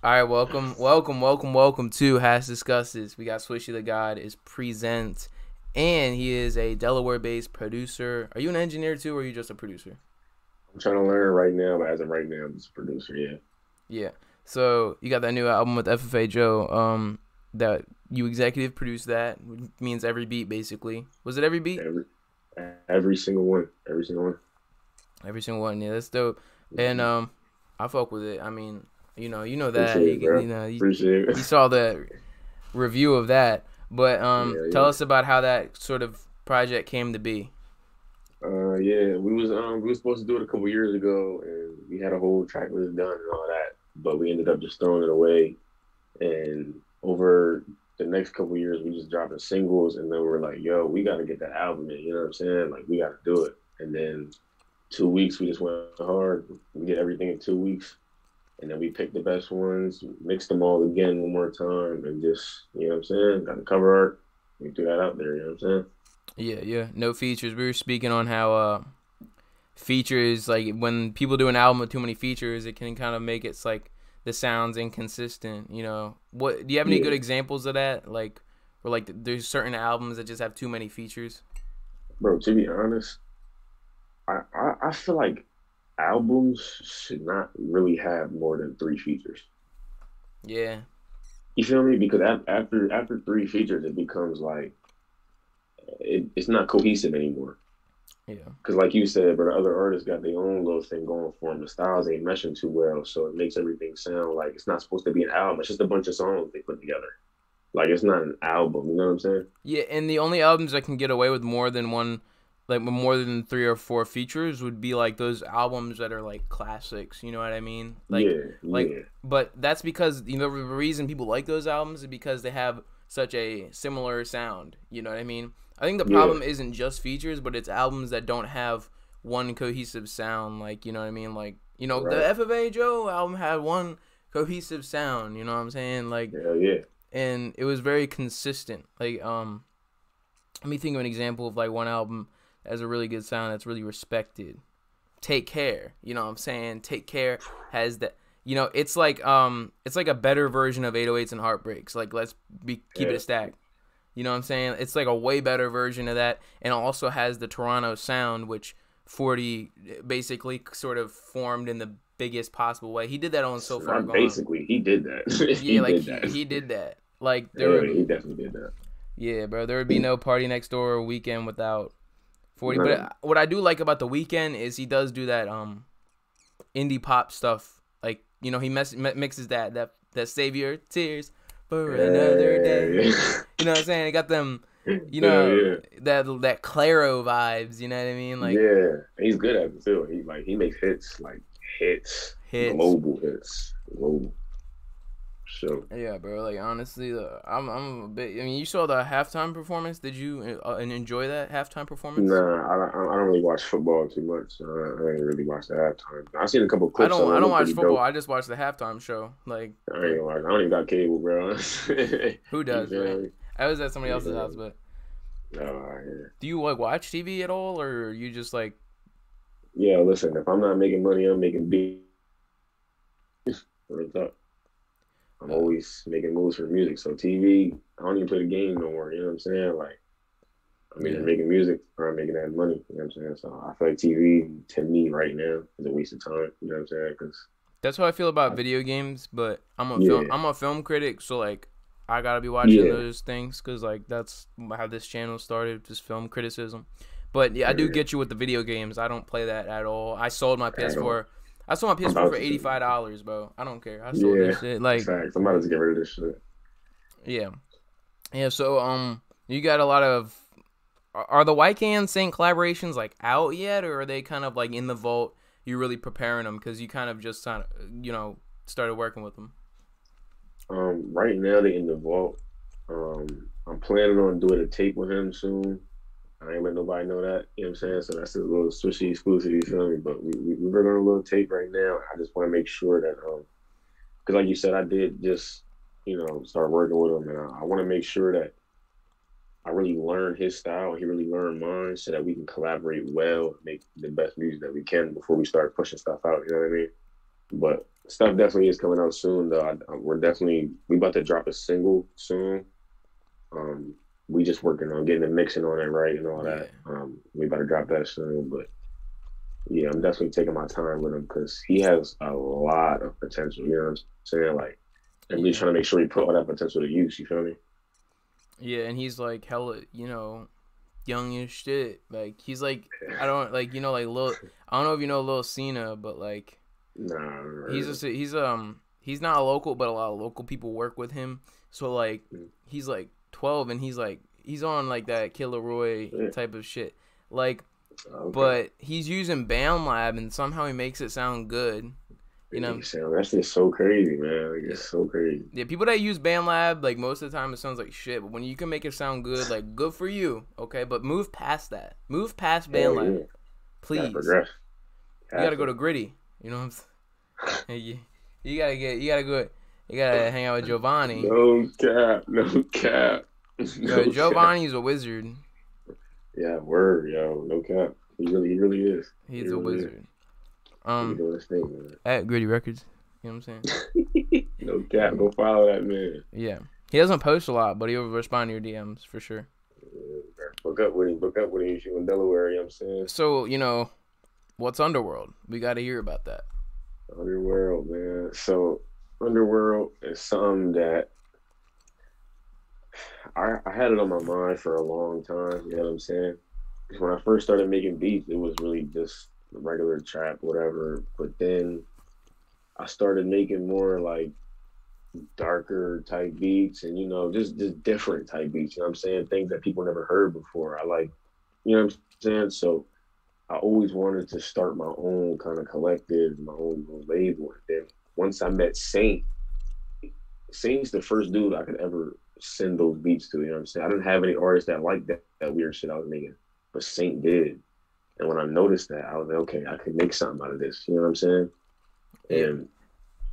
All right, welcome to HASSDISCUSSES. We got swishythagod is present, and he is a Delaware-based producer. Are you an engineer too, or are you just a producer? I'm trying to learn right now, but as of right now, I'm just a producer. Yeah, Yeah. So you got that new album with FFA Joe. That you executive produced that, which means every beat basically. Was it every beat? every every single one, every single one. Every single one. Yeah, that's dope. And Mhm. I fuck with it. I mean, you know that Appreciate it, bro. Appreciate it. you saw the review of that. But Yeah, tell yeah. us about how that sort of project came to be. Yeah. We was supposed to do it a couple years ago, and we had a whole track list done and all that, but we ended up just throwing it away. And over the next couple years, we just dropping singles, and then we're like, "Yo, we got to get that album in." You know what I'm saying? Like, we got to do it. And then 2 weeks, we just went hard. We did everything in 2 weeks. And then we picked the best ones, mixed them all again one more time, and just, you know what I'm saying? Got the cover art. We threw that out there, you know what I'm saying? Yeah, yeah. No features. We were speaking on how features, like when people do an album with too many features, it can kind of make it's like the sounds inconsistent. What do you have any good Yeah, examples of that? Like, or like there's certain albums that just have too many features. bro, to be honest, I feel like albums should not really have more than three features. Yeah, You feel me? Because after three features, it becomes like it's not cohesive anymore. yeah, Because like you said, but the other artists got their own little thing going for them. The styles ain't meshing too well, so it makes everything sound like it's not supposed to be an album. It's just a bunch of songs they put together. Like it's not an album. You know what I'm saying? yeah. And the only albums that can get away with more than one, like more than three or four features, would be like those albums that are like classics. You know what I mean? Yeah, Like, yeah, but that's because the reason people like those albums is because they have such a similar sound. You know what I mean? I think the yeah. problem isn't just features, but it's albums that don't have one cohesive sound. Like, you know what I mean? Like, the Right. FFA Joe album had one cohesive sound. You know what I'm saying? Like, Hell yeah. and it was very consistent. Like, let me think of an example of like one album that has a really good sound that's really respected. Take Care. You know what I'm saying? Take Care has that. It's like a better version of 808s and Heartbreaks. Like, let's keep it a Yeah. stack. You know what I'm saying? It's like a way better version of that, and it also has the Toronto sound, which 40 basically sort of formed in the biggest possible way. He did that on So Far Not Gone. basically. He did that. Yeah, He like did he that. he did that. Like there Hell would, yeah, he definitely did that. yeah, bro. There would be no Party Next Door weekend without 40. But No. what I do like about the weekend is he does do that indie pop stuff. Like, he mixes that Save Your Tears for Another Day. Yeah. You know what I'm saying? He got them, Hell yeah. that Claro vibes. You know what I mean? Like Yeah. He's good at it too. He makes hits, like hits, hits. global hits. Global. So Yeah, bro. Like honestly, I'm a bit. I mean, you saw the halftime performance. Did you enjoy that halftime performance? nah, I don't really watch football too much. So I ain't really watch the halftime. I've seen a couple I clips of don't it. I It don't look watch pretty football. dope. I just watch the halftime show. Like I ain't like gonna lie. I don't even got cable, bro. who You does, feel right? me? I was at somebody You else's feel house, me? but No, yeah. do you like watch TV at all, or you just like Yeah, listen, if I'm not making money, I'm making beats. Real talk. I'm uh, always making moves for music. So TV, I don't even play the game no more. You know what I'm saying? Like I'm either yeah. making music or I'm making that money. You know what I'm saying? So I feel like TV to me right now is a waste of time. You know what I'm saying? Because That's how I feel about video games. But yeah, I'm a film critic, so like I gotta be watching yeah, those things because like that's how this channel started, just film criticism. But yeah, I do yeah, get you with the video games. I don't play that at all. I sold my at all. PS4. I sold my I'm PS4 for about to say, $85, bro. I don't care. I sold that yeah, shit. Like, facts. I'm about to get rid of this shit. yeah, yeah. So you got a lot of. Are the White Can Saint collaborations like out yet, or are they kind of like in the vault? You really preparing them because you kind of just kind of started working with them. Right now they in the vault. I'm planning on doing a tape with him soon. I ain't let nobody know that. You know what I'm saying? So that's a little swishy exclusive, you feel me? But we're working on a little tape right now. I just want to make sure that, because like you said, I did just, start working with him. And I want to make sure that I really learn his style and he really learn mine so that we can collaborate well, make the best music that we can before we start pushing stuff out. You know what I mean? But Stuff definitely is coming out soon though. We about to drop a single soon. Um, we just working on getting the mixing on it right and all Yeah. that. We about to drop that soon, but yeah, I'm definitely taking my time with him because he has a lot of potential. You know what I'm saying? Like, and we Yeah. trying to make sure we put all that potential to use. You feel me? Yeah, and he's like hella, young as shit. Like he's like I don't like like Lil. I don't know if you know Lil Cena, but like Nah, he's not a local, but a lot of local people work with him. So like he's like 12, and he's on like that Killer Roy yeah. type of shit. Like, Okay. but he's using BandLab, and somehow he makes it sound good. You It know? makes sense. That's just so crazy, man. Like, Yeah. it's so crazy. Yeah, people that use BandLab, like most of the time it sounds like shit, but when you can make it sound good, like good for you, okay? But move past that. Move past Hell BandLab, yeah. Gotta please. progress. You gotta Have go to to. Gritty. You know what I'm saying? You gotta go. You gotta hang out with Giovanni. No cap. No cap. Yo, No cap. Giovanni's a wizard. Yeah, word, yo. No cap. He really is. He He's a really is. wizard. He be doing his thing, At Gritty Records. You know what I'm man. No cap. saying? Go follow that man. Yeah. He doesn't post a lot, but he'll respond to your DMs for sure. Yeah, book up with him. Book up with him. You in Delaware, you know what I'm saying? So, what's Underworld? We gotta hear about that. Underworld, man. So Underworld is something that I had it on my mind for a long time, you know what I'm saying? Because when I first started making beats, it was really just regular trap, whatever. But then I started making more like darker type beats and just different type beats, you know what I'm saying? Things that people never heard before. I like, you know what I'm saying? So I always wanted to start my own kind of collective, my own little label. And then once I met Saint's the first dude I could ever send those beats to. You know what I'm saying? I didn't have any artists that liked that weird shit I was making, but Saint did. And when I noticed that, I was like, okay, I can make something out of this. You know what I'm saying? Yeah. And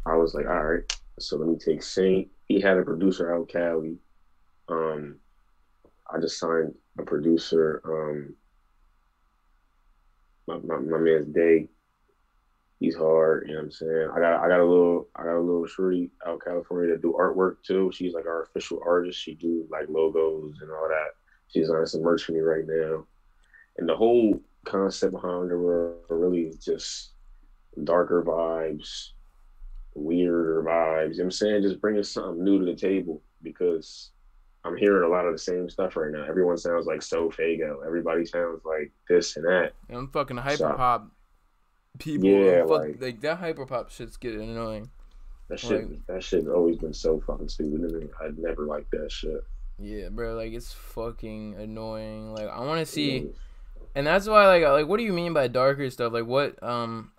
I was like, all right, so let me take Saint. He had a producer out Cali. Um, I just signed a producer. My man's Day. He's hard, you know what I'm saying? I got a little shorty out California that do artwork too. She's like our official artist. She do like logos and all that. She's on some merch for me right now. And the whole concept behind her really is just darker vibes, weirder vibes. You know what I'm saying? Just bringing something new to the table because I'm hearing a lot of the same stuff right now. Everyone sounds like So Fago. Everybody sounds like this and that. And I'm fucking So hyperpop people. yeah, Fuck, like like that hyperpop shit's getting annoying. that shit, Like, that shit's always been so fucking stupid. I never liked that shit. yeah, bro, like it's fucking annoying. Like I want to You see, know, and that's why like what do you mean by darker stuff? Like what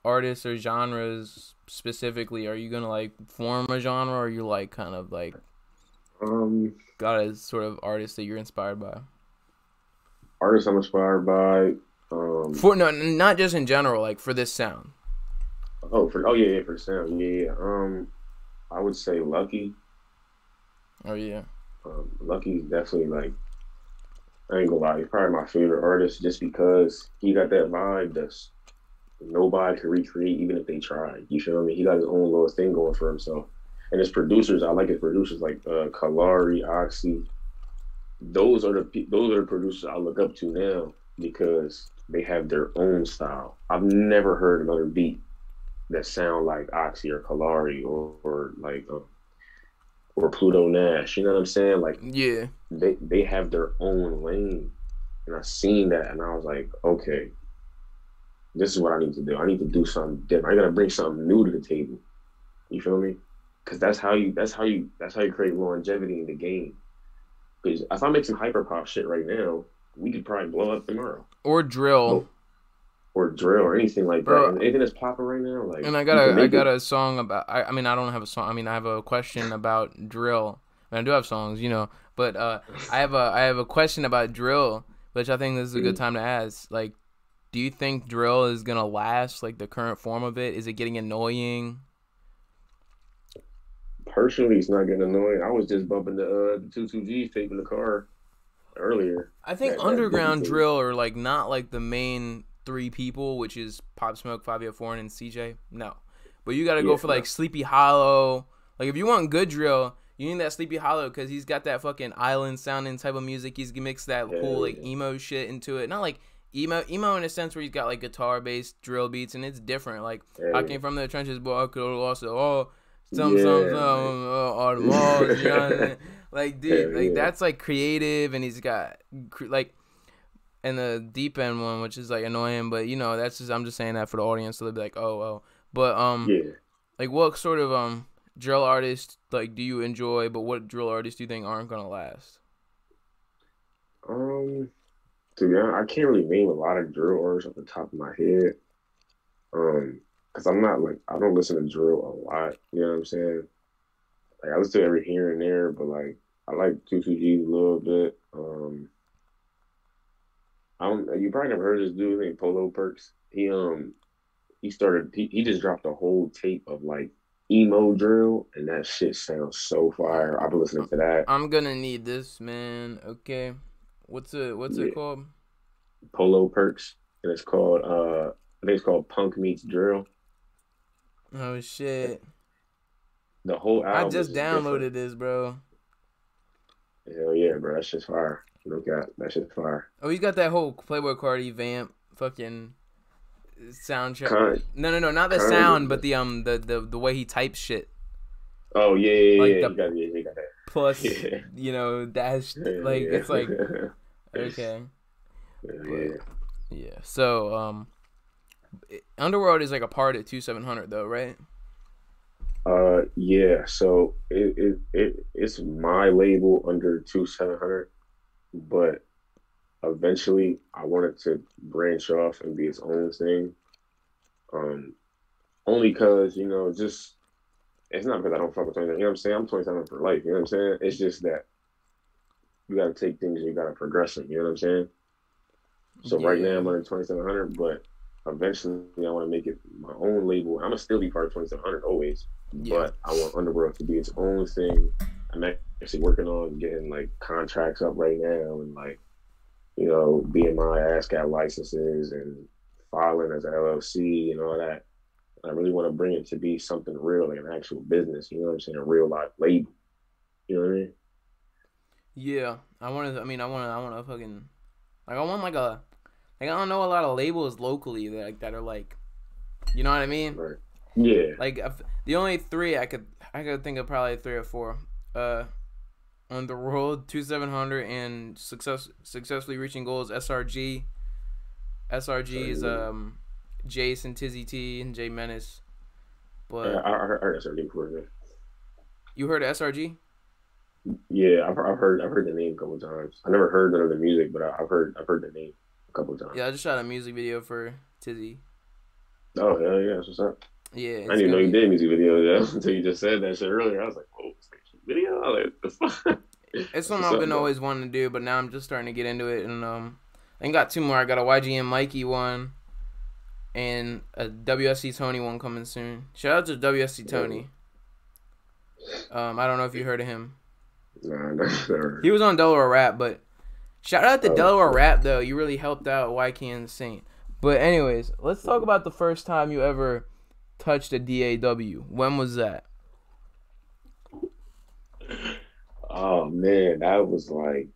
artists or genres specifically are you gonna like form a genre, or you like kind of like um, got a sort of artist that you're inspired by? artists I'm inspired by. For no, not just in general, like for this sound. Yeah, for sound, yeah. I would say Lucky. Oh yeah. Lucky's definitely like I ain't gonna lie, he's probably my favorite artist just because he got that vibe that's nobody can recreate even if they tried. You feel me? He got his own little thing going for himself. And his producers, I like his producers like Kalari, Oxy. Those are the producers I look up to now because they have their own style. I've never heard another beat that sound like Oxy or Kalari or Pluto Nash. You know what I'm saying? Like Yeah. they have their own lane, and I seen that, and I was like, okay, this is what I need to do. I need to do something different. I gotta bring something new to the table. You feel me? Because that's how you create longevity in the game. Because if I make some hyper pop shit right now, we could probably blow up tomorrow. Or drill. But, or drill or anything like that. Bro, And anything that's popping right now, like and you can I make got it. a song about. I mean, I don't have a song. I mean, I have a question about drill. And I do have songs, but I have a question about drill, which I think this is a good time to ask. Like, do you think drill is gonna last? Like the current form of it, is it getting annoying? Personally, it's not getting annoying. I was just bumping the 22G tape in the car earlier. I think That Biggie underground tape. drill are like not like the main three people, which is Pop Smoke, 504, and CJ. No, But you gotta go for like Sleepy Hollow. Like if you want good drill, you need that Sleepy Hollow because he's got that fucking island sounding type of music. He's mixed that cool like emo shit into it. Not like emo in a sense where he's got like guitar based drill beats and it's different. Like I came from the trenches, boy. I could have lost it all. Some on the walls. You know what I mean? Like dude, like that's like creative, and he's got like. And the deep end one, which is like annoying, but you know, that's just I'm just saying that for the audience, so they'll be like, oh. But like what sort of drill artists like do you enjoy? But what drill artists do you think aren't gonna last? To be honest, I can't really name a lot of drill artists off the top of my head. Because I'm not like I don't listen to drill a lot. You know what I'm saying? Like I listen to every here and there, but like I like 2G a little bit. You probably never heard of this dude named Polo Perks. He just dropped a whole tape of like emo drill, and that shit sounds so fire. I've been listening to that. I'm gonna need this, man. Okay, what's it called? Polo Perks, and it's called I think it's called Punk Meets Drill. Oh shit! The whole album. I just downloaded this, bro. Hell yeah, bro! That shit's fire. Look at that shit's fire. Oh, he's got that whole Playboy Cardi vamp fucking soundtrack. No, not the sound, but the way he types shit. Oh yeah, like he got that. Plus, you know, dash like it's like okay. Yeah. So Underworld is like a part of 2700 though, right? Yeah. So it's my label under 2700. But eventually, I wanted to branch off and be its own thing. Only because, you know, just it's not because I don't fuck with 27. You know what I'm saying? I'm 27 for life. You know what I'm saying? It's just that you got to take things and you got to progress them. You know what I'm saying? So right now I'm under 2700, but eventually I want to make it my own label. I'm gonna still be part of 2700 always, but I want Underworld to be its own thing. I'm actually working on getting like contracts up right now and like, you know, BMI, ASCAP licenses and filing as an LLC and all that. I really want to bring it to be something real, like an actual business. You know what I'm saying? A real life label. You know what I mean? Yeah, I want to fucking like I want like a like I don't know a lot of labels locally that are like, you know what I mean? Right. Yeah. Like the only three I could think of probably 3 or 4. Underworld, 2700, and successfully reaching goals. SRG is Jason, Tizzy T, and Jay Menace. But I heard SRG before. Man. You heard of SRG? Yeah, I've heard the name a couple of times. I never heard none of the music, but I've heard the name a couple of times. Yeah, I just shot a music video for Tizzy. Oh hell yeah, that's what's up. Yeah, I didn't even know you did music videos until you just said that shit earlier. I was like, oh, video? I was like, the fuck? It's something I've been always wanting to do, but now I'm just starting to get into it. And I got 2 more. I got a YGM Mikey one and a WSC Tony one coming soon. Shout out to WSC Tony. I don't know if you heard of him. Nah, never. He was on Delaware Rap, but shout out to Delaware Rap though. You really helped out YK and Saint. But anyways, let's talk about the first time you ever touched a DAW. When was that? Oh man, that was like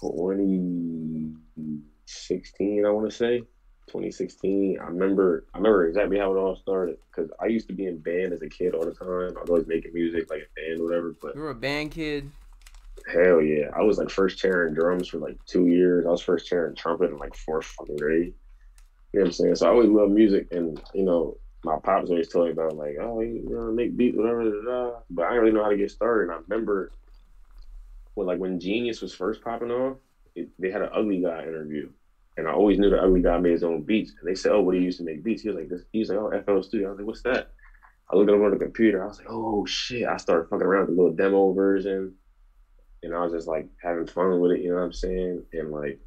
2016. I want to say 2016. I remember exactly how it all started because I used to be in band as a kid all the time. I was always making music like a band or whatever. But you were a band kid? Hell yeah! I was like first chairing drums for like 2 years. I was first chairing trumpet in like 4th fucking grade. You know what I'm saying? So I always loved music, and you know. My pops always told me about like, oh, you know, make beats, whatever, but I didn't really know how to get started. And I remember when Genius was first popping off, they had an Ugly Guy interview, and I always knew the Ugly Guy made his own beats. And they said, oh, what do you used to make beats? He was like, oh, FL Studio. I was like, what's that? I looked at him on the computer. I was like, oh shit! I started fucking around with the little demo version, and I was just like having fun with it. You know what I'm saying? And like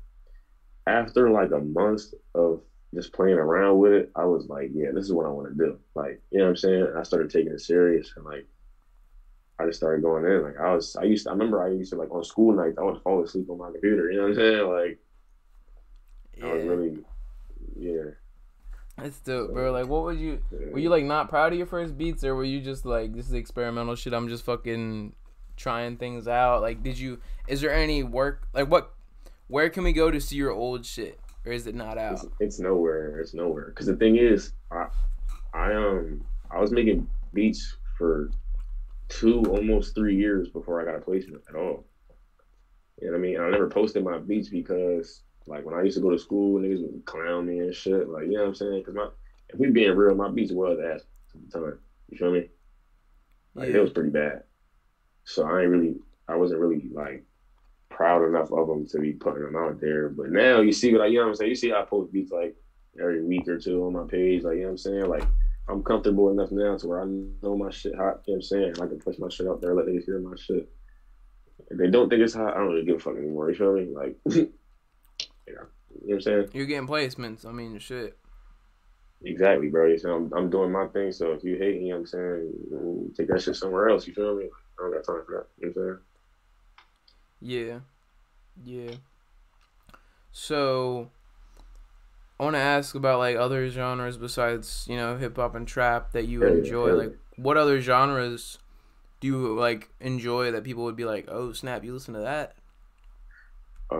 after like a month of just playing around with it, I was like, yeah, this is what I want to do. Like, you know what I'm saying? And I started taking it serious, and like, I just started going in. Like, I remember I used to like on school nights, I would fall asleep on my computer. You know what I'm saying? Like, I was really, yeah. That's dope, bro. So Like, what would you? Were you like not proud of your first beats, or were you just like, this is experimental shit? I'm just fucking trying things out. Like, did you? Is there any work? Like, what? Where can we go to see your old shit, or is it not out? it's nowhere. It's nowhere. Because the thing is, I was making beats for 2 almost 3 years before I got a placement at all. You know what I mean? I never posted my beats because like when I used to go to school, niggas would clown me and shit. Like, you know what I'm saying? Because if we being real, my beats was ass at the time. You feel me? Like it Yeah. was pretty bad. So I wasn't really like proud enough of them to be putting them out there. But now you see what you know what I'm saying? You see I post beats like every week or two on my page. Like, you know what I'm saying? Like I'm comfortable enough now to where I know my shit hot. You know what I'm saying? I can push my shit out there, let niggas hear my shit. If they don't think it's hot, I don't really give a fuck anymore. You feel me? Like, you know what I'm saying? You're getting placements. I mean, shit. Exactly, bro. You know, I'm doing my thing. So if you hate me, you know what I'm saying, take that shit somewhere else. You feel me? I don't got time for that. You know what I'm saying? Yeah. Yeah. So, I want to ask about like other genres besides hip hop and trap that you enjoy. Hell Like, what other genres do you like enjoy that people would be like, oh snap, you listen to that? yeah.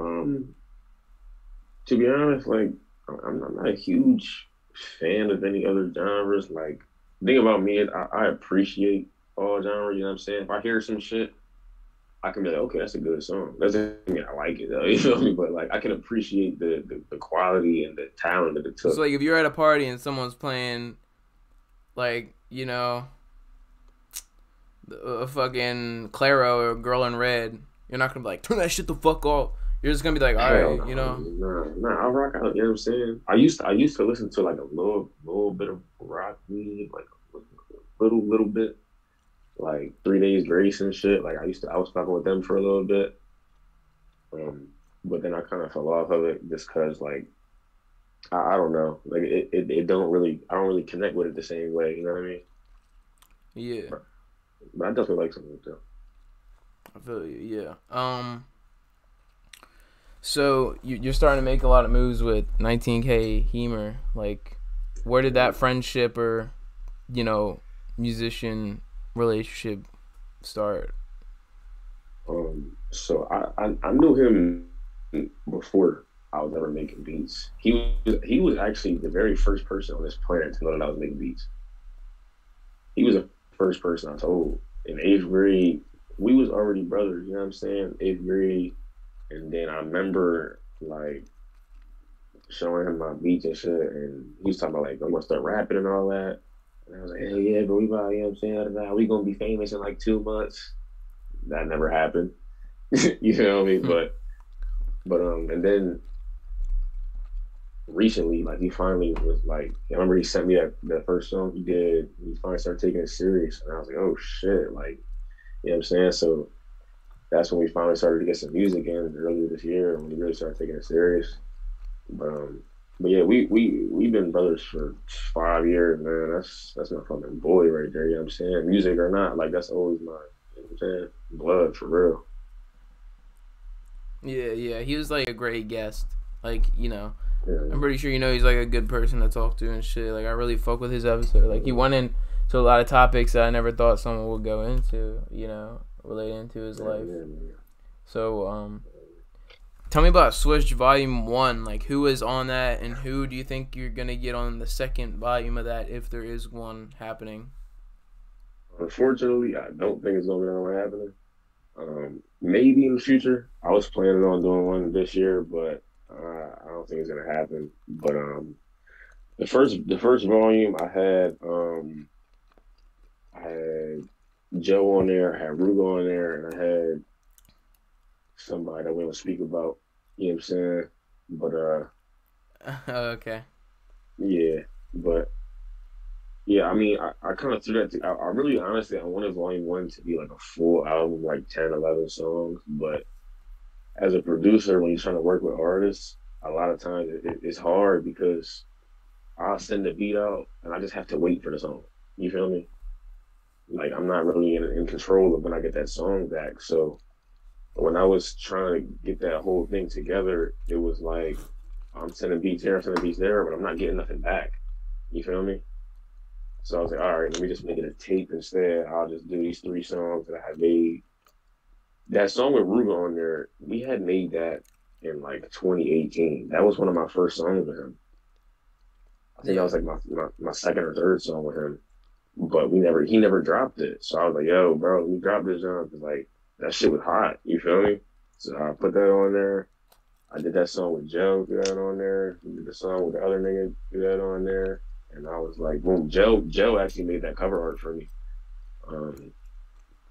To be honest, like I'm not a huge fan of any other genres. Like, the thing about me is I appreciate all genres. You know what I'm saying? If I hear some shit, I can be like, okay, that's a good song. Doesn't mean I like it though. You feel me? But like, I can appreciate the quality and the talent that it So took. like, if you're at a party and someone's playing like a fucking Claro or Girl in Red, you're not gonna be like, turn that shit the fuck off. You're just gonna be like, all Hell right, no, nah, I rock out. You know what I'm saying? I used to listen to like a little bit of rock music, like a little bit, like 3 Days Grace and shit. Like I was fucking with them for a little bit, um, but then I kind of fell off of it just cause like I don't know, like it I don't really connect with it the same way. You know what I mean? Yeah, But I definitely like something though. I feel you. Yeah. So you're starting to make a lot of moves with 19K Hemer. Like, where did that friendship or musician relationship start? So I knew him before I was ever making beats. He was actually the very first person on this planet to know that I was making beats. He was the first person I told. In eighth grade, we was already brothers. You know what I'm saying? Eighth grade, and then I remember like showing him my beats and shit, and he was talking about like I'm gonna start rapping and all that. And I was like, hell yeah, bro, we about, you know what I'm saying? We gonna be famous in like 2 months. That never happened. You know what I mean? But and then recently, like he finally was like, I remember he sent me that first song he did. He finally started taking it serious, and I was like, oh shit, like, you know what I'm saying? So that's when we finally started to get some music in earlier this year, when we really started taking it serious. But but yeah, we've been brothers for 5 years, man. That's my fucking boy right there. You know what I'm saying? Music or not, like that's always my, you know what I'm saying, blood for real. Yeah, yeah. He was like a great guest. Like, Yeah, I'm pretty sure he's like a good person to talk to and shit. Like, I really fuck with his episode. Like, he went into a lot of topics that I never thought someone would go into, relating to his life. yeah. So, tell me about Swish Volume 1. Like, who is on that, and who do you think you're gonna get on the second volume of that, if there is one happening? Unfortunately, I don't think it's gonna be that happening. Maybe in the future. I was planning on doing one this year, but I don't think it's gonna happen. But the first volume I had Joe on there, I had Rugo on there, and I had somebody that we don't speak about. You know what I'm saying? But Okay. yeah, but yeah, I mean, I kind of threw that. I really, honestly, I wanted Volume One to be like a full album, like 10, 11 songs. But as a producer, when you're trying to work with artists, a lot of times it's hard because I'll send the beat out and I just have to wait for the song. You feel me? Like I'm not really in control of when I get that song back. So when I was trying to get that whole thing together, it was like I'm sending beats here, I'm sending beats there, but I'm not getting nothing back. You feel me? So I was like, all right, let me just make it a tape instead. I'll just do these 3 songs that I had made. That song with Ruga on there, we had made that in like 2018. That was one of my first songs with him. I think that Yeah. was like my second or third song with him. But he never dropped it. So I was like, yo, bro, we dropped this song because like that shit was hot. You feel me? So I put that on there. I did that song with Joe, threw that on there. We did the song with the other nigga, threw that on there. And I was like, boom, Joe actually made that cover art for me.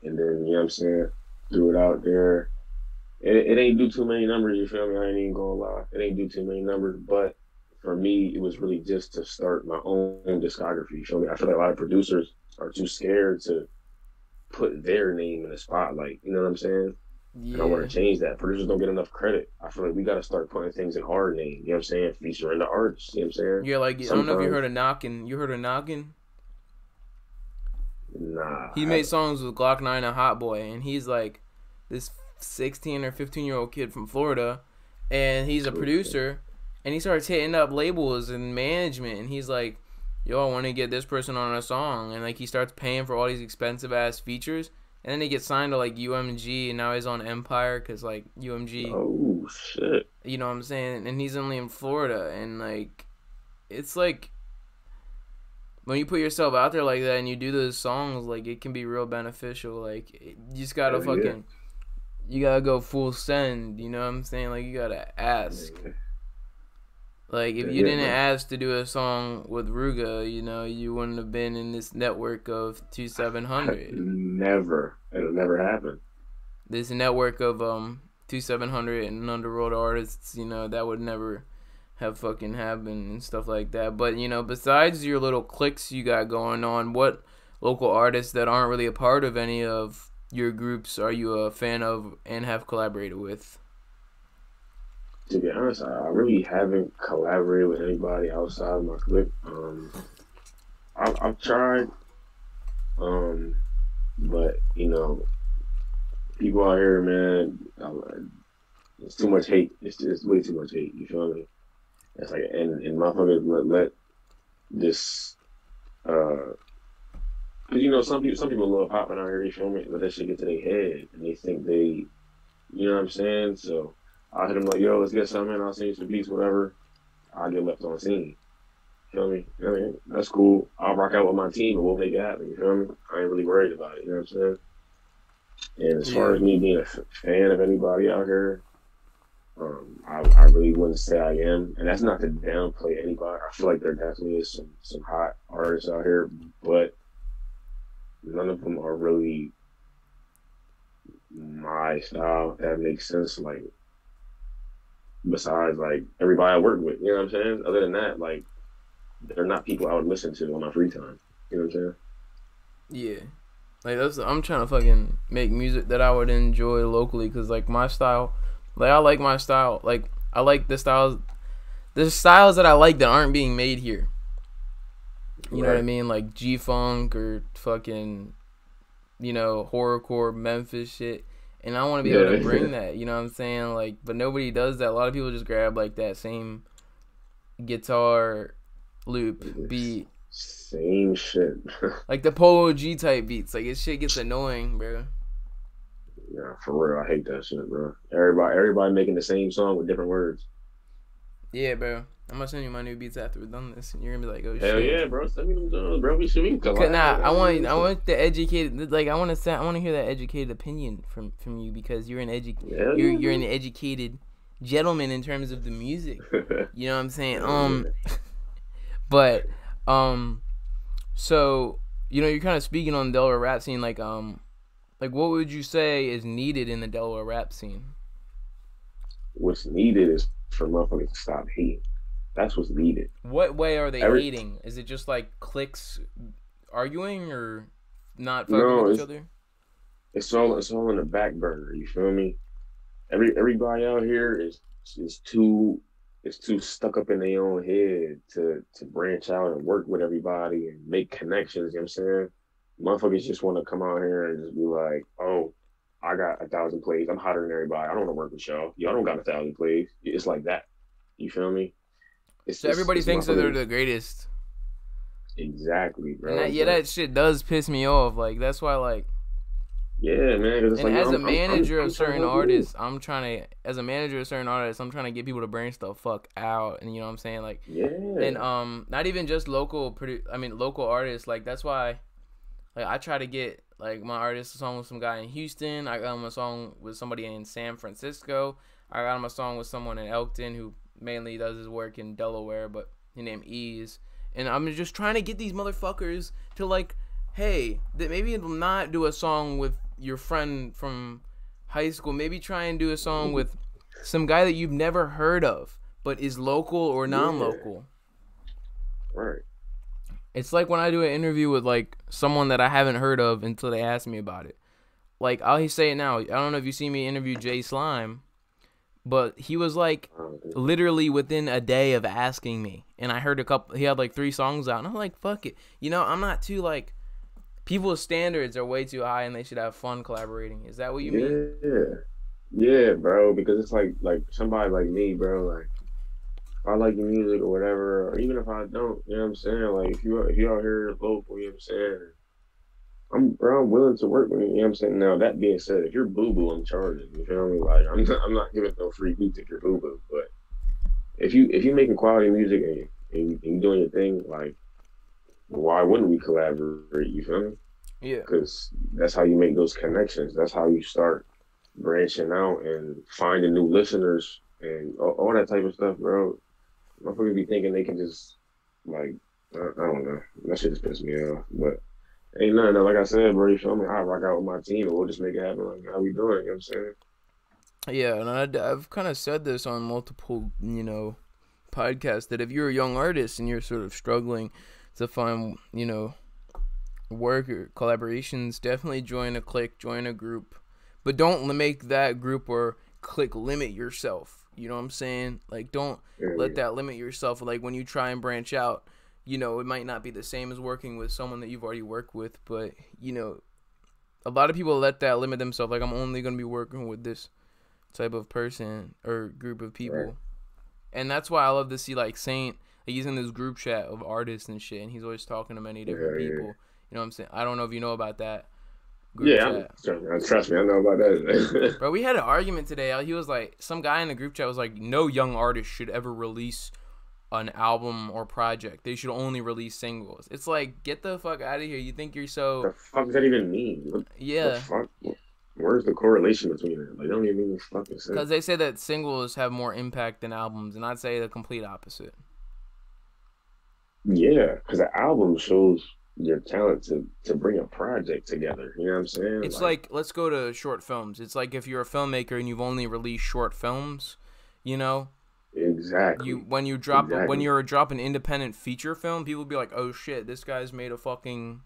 And then, you know what I'm saying, threw it out there. It ain't do too many numbers, you feel me? I ain't even gonna lie. It ain't do too many numbers, but for me, it was really just to start my own discography. You feel me? I feel like a lot of producers are too scared to put their name in the spotlight. You know what I'm saying? And I want Yeah. to change that. Producers don't get enough credit. I feel like we got to start putting things in our name. You know what I'm saying? Featuring the artists. You know what I'm saying? Yeah, like I don't know if you Sometimes, heard of Knockin'. You heard of Knockin'? nah, He I made haven't. songs with Glock 9 and Hot Boy, and he's like this 16 or 15-year-old kid from Florida, and he's a Okay. producer, and he starts hitting up labels and management, and he's like, yo, I want to get this person on a song, and like he starts paying for all these expensive ass features, and then he gets signed to like UMG, and now he's on Empire, because like UMG, Oh, shit. you know what I'm saying, and he's only in Florida, and like it's like when you put yourself out there like that and you do those songs, like it can be real beneficial. Like you just gotta Hell yeah. you gotta go full send. You know what I'm saying? Like you gotta ask. Yeah, Like if yeah, you yeah, didn't bro. ask to do a song with Ruga, you know you wouldn't have been in this network of 2700. Never. It'll never happen. This network of 2700 and Underworld artists. You know that would never have fucking happened and stuff like that. But you know, besides your little cliques you got going on, what local artists that aren't really a part of any of your groups are you a fan of and have collaborated with? To be honest, I really haven't collaborated with anybody outside of my clique. I've tried, um, but you know, people out here, man, it's too much hate. It's way too much hate. You feel me? It's like, and motherfuckers let this, uh, cause you know, some people love hopping out here. You feel me? Let that shit get to their head, and they think they, you know what I'm saying? So I hit them like, yo, let's get something. I'll send you some beats, whatever. I get left on scene. You feel me? You know what I mean? That's cool. I'll rock out with my team and we'll make it happen. You feel me? I ain't really worried about it. You know what I'm saying? And as far Yeah. as me being a fan of anybody out here, I really wouldn't say I am. And that's not to downplay anybody. I feel like there definitely is some hot artists out here, but none of them are really my style, if that makes sense. Like, besides, like, everybody I work with, you know what I'm saying? Other than that, like, they're not people I would listen to on my free time. You know what I'm saying? Yeah. Like that's I'm trying to fucking make music that I would enjoy locally cuz like my style, like I like my style. Like I like the styles that I like that aren't being made here. You know what I Right. mean? Like G Funk or fucking, you know, horrorcore Memphis shit. And I want to be able to Yeah. bring that, you know what I'm saying? Like, but nobody does that. A lot of people just grab like that same guitar loop beat, Same shit. like the Polo G type beats. Like, this shit gets annoying, bro. Yeah, for real. I hate that shit, bro. Everybody making the same song with different words. Yeah, bro. I'm gonna send you my new beats after we're done this, and you're gonna be like, oh Hell shit. yeah, bro. Send me them songs, bro. We can Cause collab. nah, I mean, I listen. want the educated, like I want to hear that educated opinion from you because Hell yeah, you're bro. an educated gentleman in terms of the music. You know what I'm saying? Hell yeah. But so you know you're kind of speaking on the Delaware rap scene, like what would you say is needed in the Delaware rap scene? What's needed is for motherfuckers to stop hating. That's what's needed. What way are they Every hating? Is it just like cliques arguing or not fucking with no, each other? it's all in the back burner. You feel me? Everybody out here is too stuck up in their own head to branch out and work with everybody and make connections. You know what I'm saying? Motherfuckers just want to come out here and just be like, oh, I got 1,000 plays. I'm hotter than everybody. I don't want to work with y'all. Y'all don't got 1,000 plays. It's like that. You feel me? So everybody It's thinks that they're motherfuckers. the greatest. Exactly, And bro. that shit does piss me off. Like, that's why, like, Yeah, man. Cause it's and like, as a I'm manager of trying to certain help you. artists, I'm trying to get people to branch the fuck out, and you know what I'm saying, like, and Yeah. not even just local artists. Like, that's why, like, I try to get like my artist a song with some guy in Houston. I got him a song with somebody in San Francisco. I got him a song with someone in Elkton who mainly does his work in Delaware, but he named Ease. And I'm just trying to get these motherfuckers to, like, hey, maybe not do a song with your friend from high school. Maybe try and do a song with some guy that you've never heard of, but is local or Yeah. non-local. Right. It's like when I do an interview with, like, someone that I haven't heard of until they ask me about it. Like, I'll say it now. I don't know if you see me interview Jay Slime, but he was, like, literally within a day of asking me. And I heard he had, like, 3 songs out. And I'm like, fuck it. You know, I'm not too, like, people's standards are way too high and they should have fun collaborating. Is that what you mean? Yeah. Yeah, bro. Because it's like somebody like me, bro. Like, if I like your music or whatever, or even if I don't, you know what I'm saying? Like, if you out here local, you know what I'm saying? I'm willing to work with you. You know what I'm saying? Now that being said, if you're boo boo, I'm charging. You feel me? Like, I'm not giving no free beats if you're boo boo. But if you making quality music and you doing your thing, like, why wouldn't we collaborate? You feel me? Yeah. Because that's how you make those connections. That's how you start branching out and finding new listeners and all that type of stuff, bro. Motherfuckers be thinking they can just, like, I don't know. That shit just pisses me off. But ain't nothing. Like I said, bro, you feel me? I rock out with my team and we'll just make it happen. Like, how we doing? You know what I'm saying? Yeah, and I've kind of said this on multiple, podcasts, that if you're a young artist and you're sort of struggling to find, work or collaborations, definitely join a clique, join a group. But don't make that group or clique limit yourself. You know what I'm saying? Like, don't let Yeah, that limit yourself. Like, when you try and branch out, it might not be the same as working with someone that you've already worked with, but, a lot of people let that limit themselves. Like, I'm only going to be working with this type of person or group of right. people. And that's why I love to see, like, Saint, like, he's in this group chat of artists and shit, and he's always talking to many different Yeah, yeah. people. You know what I'm saying? I don't know if you know about that group Yeah, chat. trust me, I know about that. Bro, we had an argument today. He was like, some guy in the group chat was like, no young artist should ever release an album or project. They should only release singles. It's like, get the fuck out of here. You think you're so... The fuck does that even mean? What the Yeah. fuck? Where's the correlation between it? Like, it don't even make fucking Because sense. they say that singles have more impact than albums, and I'd say the complete opposite. Yeah, because the album shows your talent to bring a project together. You know what I'm saying? It's like, let's go to short films. It's like if you're a filmmaker and you've only released short films, you know, exactly, when you drop exactly, an independent feature film, people be like, "Oh shit, this guy's made a fucking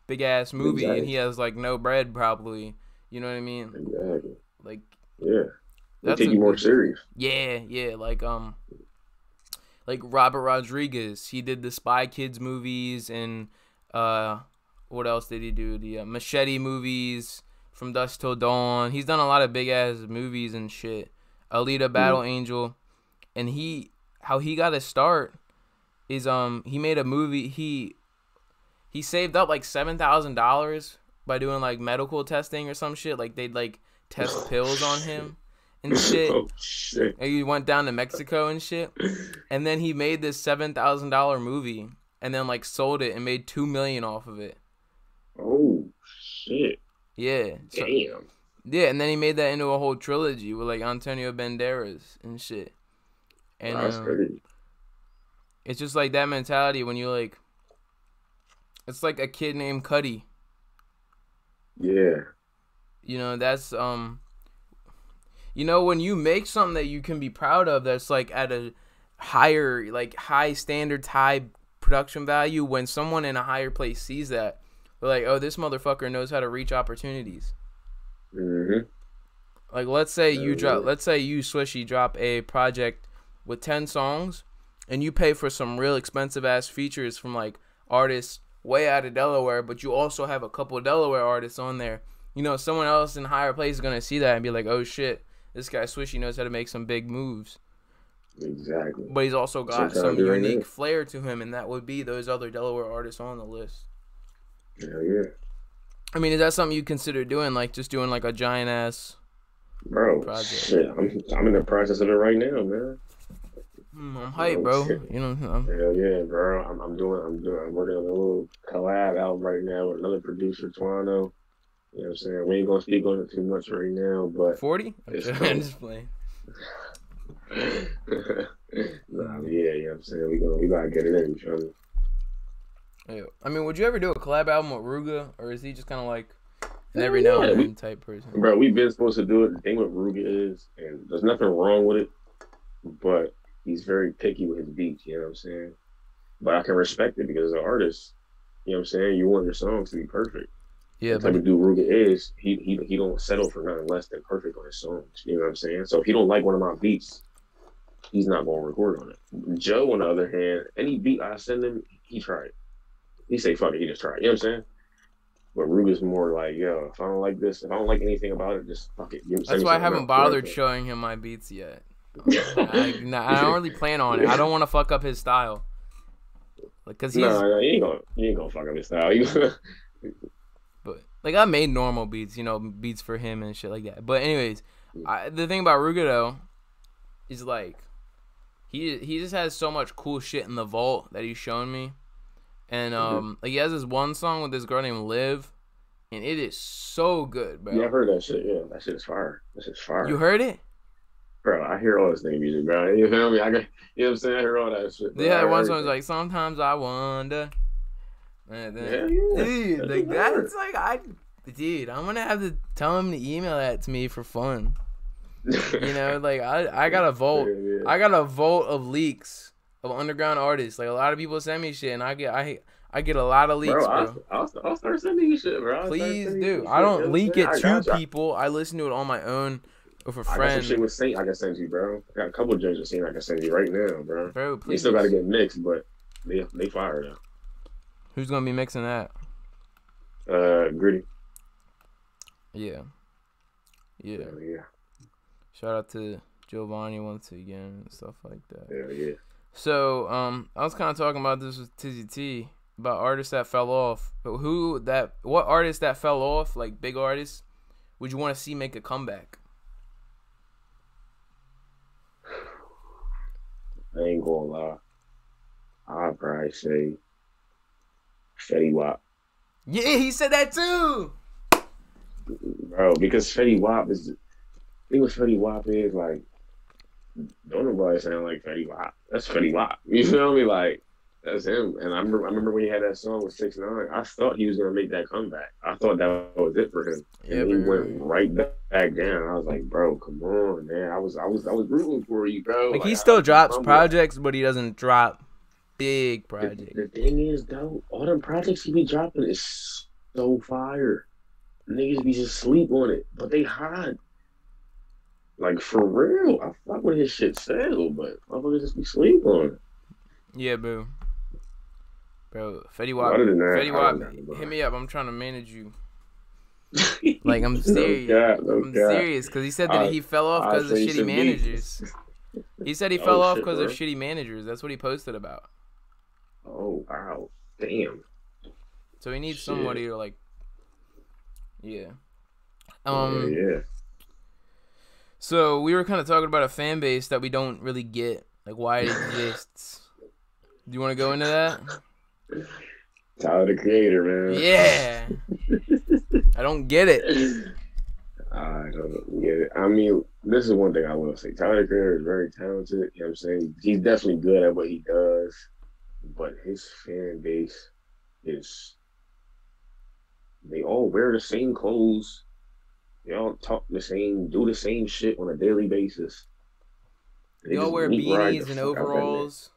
big ass movie and exactly, he has like no bread probably." You know what I mean? exactly. Like, Yeah, they that's take a you more good... serious. Yeah, like Robert Rodriguez, he did the Spy Kids movies, and what else did he do? The Machete movies, From Dusk Till Dawn. He's done a lot of big ass movies and shit. Alita Battle Mm. Angel, and how he got his start is he made a movie. He saved up like $7,000 by doing like medical testing or some shit. Like, they'd like test Oh pills on shit! him and shit. Oh shit! And he went down to Mexico and shit. And then he made this $7,000 movie and then like sold it and made $2 million off of it. Oh shit! Yeah. So, Damn! yeah, and then he made that into a whole trilogy with like Antonio Banderas and shit. And Wow, that's crazy. it's just like that mentality when you like, it's like a kid named Cuddy. Yeah, That's when you make something that you can be proud of, that's like at a higher, like high standards, high production value, when someone in a higher place sees that, they're like, oh, this motherfucker knows how to reach opportunities. mm-hmm. Like, let's say you Yeah. Swishy drop a project with 10 songs and you pay for some real expensive ass features from like artists way out of Delaware, but you also have a couple of Delaware artists on there. Someone else in higher place is gonna see that and be like, oh shit, this guy Swishy knows how to make some big moves. Exactly. But he's also got Sometimes some do right unique now. flair to him, and that would be those other Delaware artists on the list. Hell yeah. I mean, is that something you consider doing, like just doing like a giant ass Bro, project? shit, I'm in the process of it right now, man. I'm You hyped, know, bro. You know, hell yeah, bro. I'm working on a little collab album right now with another producer, Toronto. You know what I'm saying? We ain't gonna speak on it too much right now, but 40? I'm it's just, I'm coming. just playing. Nah, yeah, you know what I'm saying? We gotta get it in, you feel me? Yeah. I mean, would you ever do a collab album with Ruga, or is he just kind of like an Hell every now and yeah, then type person? bro, we've been supposed to do it. The thing with Ruga is, and there's nothing wrong with it, but he's very picky with his beats, you know what I'm saying? But I can respect it because as an artist, you know what I'm saying, you want your songs to be perfect. Yeah, The type but of dude Ruga is, he don't settle for nothing less than perfect on his songs. You know what I'm saying? So if he don't like one of my beats, he's not gonna record on it. Joe, on the other hand, any beat I send him, he try it. He say fuck it, he just try it. You know what I'm saying? But Ruga's more like, yo, if I don't like this, if I don't like anything about it, just fuck it. Send that's me why I something haven't else. bothered showing him my beats yet. I don't really plan on it. I don't want to fuck up his style. Like, cause he's No, you ain't gonna fuck up his style. but like I made normal beats, you know, beats for him and shit like that. But anyways, the thing about Ruga though is like he just has so much cool shit in the vault that he's shown me, and like he has this one song with this girl named Liv, and it is so good, bro. Yeah, I've heard that shit. Yeah, that shit is fire. That shit's fire. You heard it? Bro, I hear all this nigga music, bro. You feel me? You know what I'm saying? I hear all that shit, bro. Yeah, one song is like sometimes I wonder. And then, yeah. dude, like that's like dude, I'm gonna have to tell him to email that to me for fun. You know, like I got a vault. Yeah. I got a vault of leaks of underground artists. Like a lot of people send me shit, and I get a lot of leaks, bro. I'll start sending you shit, bro. Please do. I don't leak it to people. I listen to it on my own with a friend. I got some shit with Saint I can send you, bro. I got a couple of joints with Saint I can send you right now, bro. Bro, please. They still got to get mixed, but they fire though. Who's gonna be mixing that? Gritty. Yeah. Yeah. Shout out to Giovanni once again and stuff like that. Yeah. So, I was kind of talking about this with Tizzy T about artists that fell off. What artists that fell off, like big artists, would you want to see make a comeback? I ain't gonna lie. I'd probably say Fetty Wap. Yeah, he said that too. Bro, because Fetty Wap is, I think what Fetty Wap is, like, don't nobody sound like Fetty Wap. That's Fetty Wap. You feel me? Like, that's him. And I remember when he had that song with 6ix9ine, I thought he was gonna make that comeback. I thought that was it for him. Yeah, and he went right back down. I was like, bro, come on, man. I was rooting for you, bro. Like he still drops projects, but he doesn't drop big projects. The thing is, though, all them projects he be dropping is so fire. Niggas be just sleep on it, but they hot. Like, for real, I fuck with his shit still, but motherfuckers just be sleep on it. Yeah, bro. Bro, Fetty Wap. Other than that, Fetty Wap, hit me up. I'm trying to manage you. Like, I'm serious. I'm serious, because he said that he fell off because of shitty managers. He said he fell off because of shitty managers. That's what he posted about. Oh, wow. Damn. So he needs somebody to, like, yeah. Yeah. So we were kind of talking about a fan base that we don't really get, like why it exists. Do you want to go into that? Tyler the Creator, man. Yeah. I don't get it. I don't get it. I mean, this is one thing I will say. Tyler the Creator is very talented. You know what I'm saying? He's definitely good at what he does. But his fan base is, they all wear the same clothes. They all talk the same, do the same shit on a daily basis. They all wear beanies and overalls.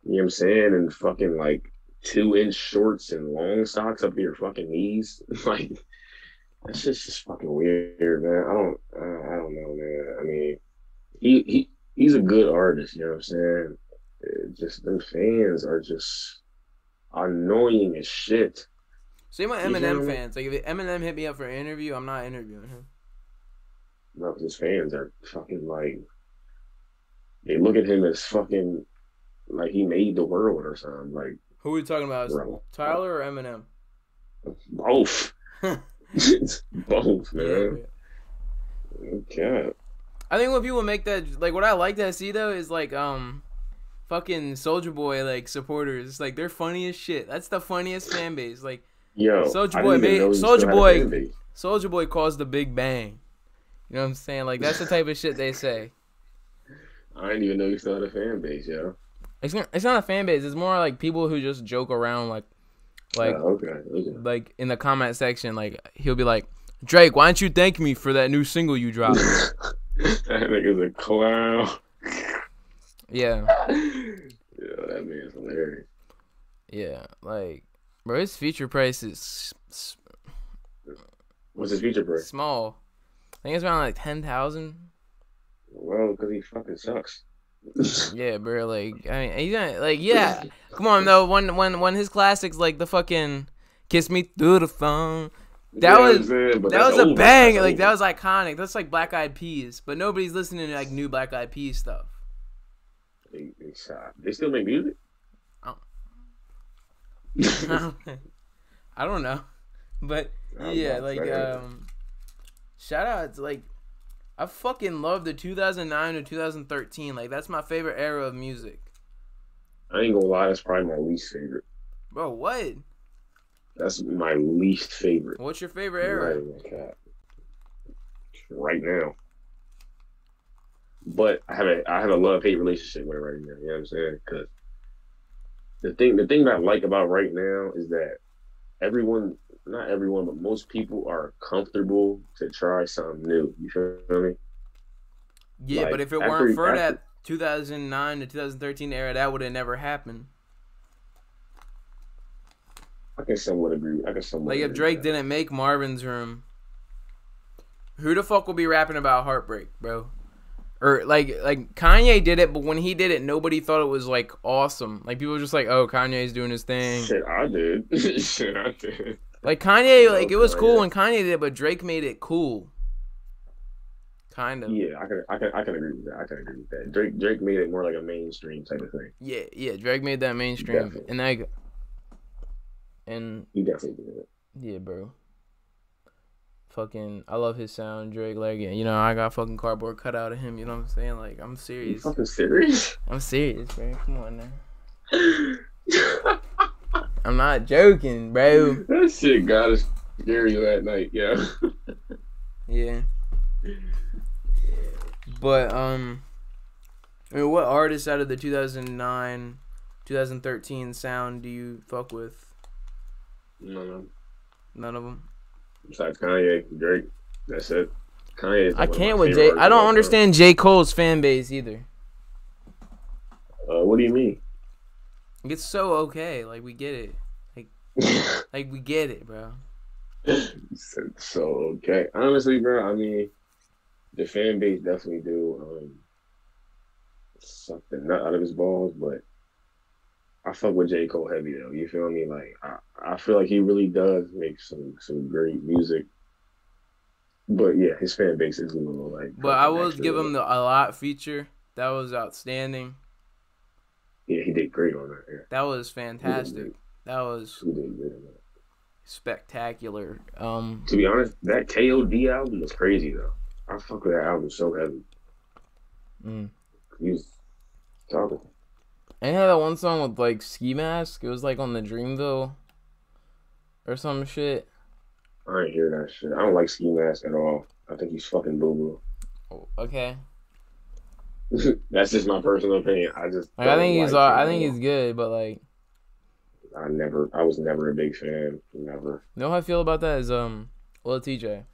You know what I'm saying? And fucking like 2-inch shorts and long socks up to your fucking knees. Like, that's just fucking weird, man. I don't know, man. I mean, he's a good artist, you know what I'm saying? Just them fans are just annoying as shit. Same with Eminem fans. Like, if Eminem hit me up for an interview, I'm not interviewing him. No, because his fans are fucking like, They look at him as fucking like he made the world or something. Like, Who are we talking about? bro, Tyler or Eminem? both. Both, Yeah, man. Okay. I think when people make that, like, what I like to see though is like fucking Soldier Boy like supporters. Like, they're funny as shit. That's the funniest fan base. Like, Yo, Soldier I Boy didn't even know made he still had a fan base. Soldier Boy caused the Big Bang. You know what I'm saying? Like, that's the type of shit they say. I didn't even know he still had a fan base, yo. It's not a fan base. It's more like people who just joke around, like Oh, okay. like in the comment section. Like, he'll be like, Drake, why don't you thank me for that new single you dropped? That nigga's a clown. Yeah. Yeah, that man's hilarious. Yeah, like, bro, his feature price is What's his feature price? small. I think it's around like 10,000. Well, because he fucking sucks. Yeah, bro. Like, I mean, he's not, like, yeah. Come on, though. When his classics like the fucking "Kiss Me Through the Phone," that was a bang. Like, that was iconic. That's like Black Eyed Peas, but nobody's listening to like new Black Eyed Peas stuff. They still make music? I don't know, but yeah, like shout out to, like, I fucking love the 2009 to 2013. Like, that's my favorite era of music. I ain't gonna lie, that's probably my least favorite. Bro, what? That's my least favorite. What's your favorite era? Right now. But I have a love-hate relationship with it right now. You know what I'm saying? Because the thing that I like about right now is that not everyone, but most people are comfortable to try something new. You feel me? Yeah, Like, but if it weren't for that 2009 to 2013 era, that would have never happened. I can somewhat agree. Like, if Drake didn't make Marvin's Room, who the fuck will be rapping about heartbreak, bro? Or like Kanye did it, but when he did it, nobody thought it was like awesome. Like, people were just like, "Oh, Kanye's doing his thing." Shit, I did. Shit, I did. Like, Kanye, like, it was cool when Kanye did it, but Drake made it cool. Kind of. Yeah, I can agree with that. I can agree with that. Drake made it more like a mainstream type of thing. Yeah, Drake made that mainstream, and He definitely did it. Yeah, bro. Fucking, I love his sound, Drake. Like, you know, I got fucking cardboard cut out of him. You know what I'm saying? Like, I'm serious. You fucking serious? I'm serious, bro. Come on now. I'm not joking, bro. That shit gotta scare you at night, yeah. Yeah. But I mean, what artists out of the 2009, 2013 sound do you fuck with? None of them. Besides Kanye, Drake, that's it. Kanye is I can't with Jay. I don't understand J. Cole's fan base either. What do you mean? It's so okay. Like, we get it. Like, we get it, bro. So okay. Honestly, bro, I mean, the fan base definitely do suck the nut out of his balls, but I fuck with J. Cole heavy though. You feel me? Like, I feel like he really does make some great music. But yeah, his fan base is a little like. But I will give him the A Lot feature. That was outstanding. Yeah, he did great on that. Yeah. That was fantastic. That was He did good on that. Spectacular. To be honest, that KOD album was crazy though. I fuck with that album so heavy. He was talking. And had that one song with like Ski Mask. It was like on the Dreamville or some shit. I ain't hear that shit. I don't like Ski Mask at all. I think he's fucking boo boo. Okay. That's just my personal opinion. I think he's good, but like, I was never a big fan. Never. You know how I feel about that is Lil TJ.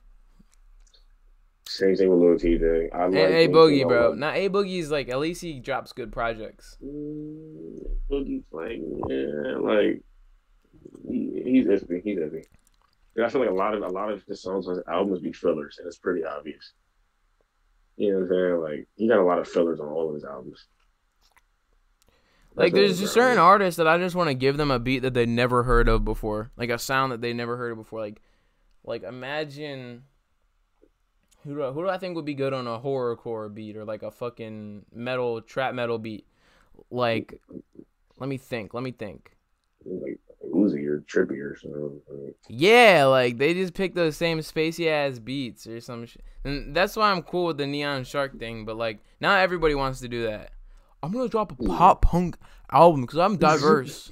Same thing with Lil TJ. I like A Boogie, bro. Now A Boogie's like, at least he drops good projects. Boogie's like, yeah, like he's iffy. He's iffy. I feel like a lot of the songs on his albums be fillers, and it's pretty obvious. You know what I'm saying? Like, he got a lot of fillers on all of his albums. Like, there's just certain artists that I just want to give them a beat that they never heard of before, like a sound that they never heard of before. Like imagine Who do I think would be good on a horrorcore beat or like a fucking metal trap metal beat? Like, let me think. Like Uzi or Trippy or something. Yeah, like they just pick the same spacey ass beats or some shit. And that's why I'm cool with the Neon Shark thing. But like, not everybody wants to do that. I'm gonna drop a pop punk album because I'm diverse.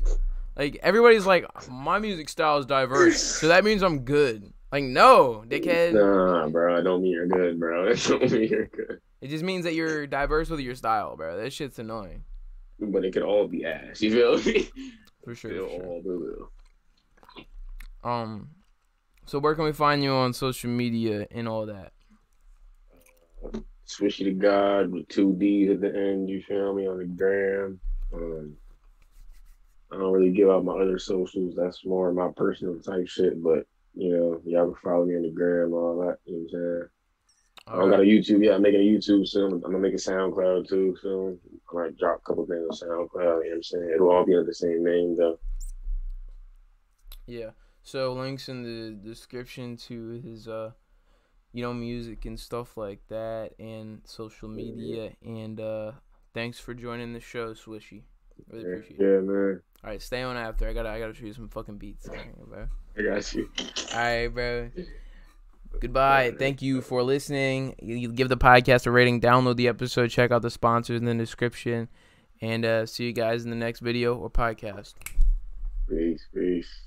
Like everybody's like, my music style is diverse, so that means I'm good. Like, no, dickhead. Nah, bro, I don't mean you're good, bro. That don't mean you're good. It just means that you're diverse with your style, bro. That shit's annoying. But it could all be ass. You feel me? For sure. All blue. So where can we find you on social media and all that? swishythagod with 2 D's at the end. You feel me? On the gram. I don't really give out my other socials. That's more my personal type shit. But y'all can follow me on the gram, all that. You know what I'm saying? I got a YouTube. Yeah, I'm making a YouTube soon. I'm gonna make a SoundCloud too soon. I might drop a couple things on SoundCloud. You know what I'm saying? It'll all be under the same name though. Yeah. So links in the description to his music and stuff like that, and social media. And thanks for joining the show, Swishy. Really appreciate it. Yeah, man. All right, stay on after. I gotta show you some fucking beats, bro. I got you. All right, bro. Goodbye. Thank you for listening. You give the podcast a rating, download the episode, check out the sponsors in the description, and see you guys in the next video or podcast. Peace.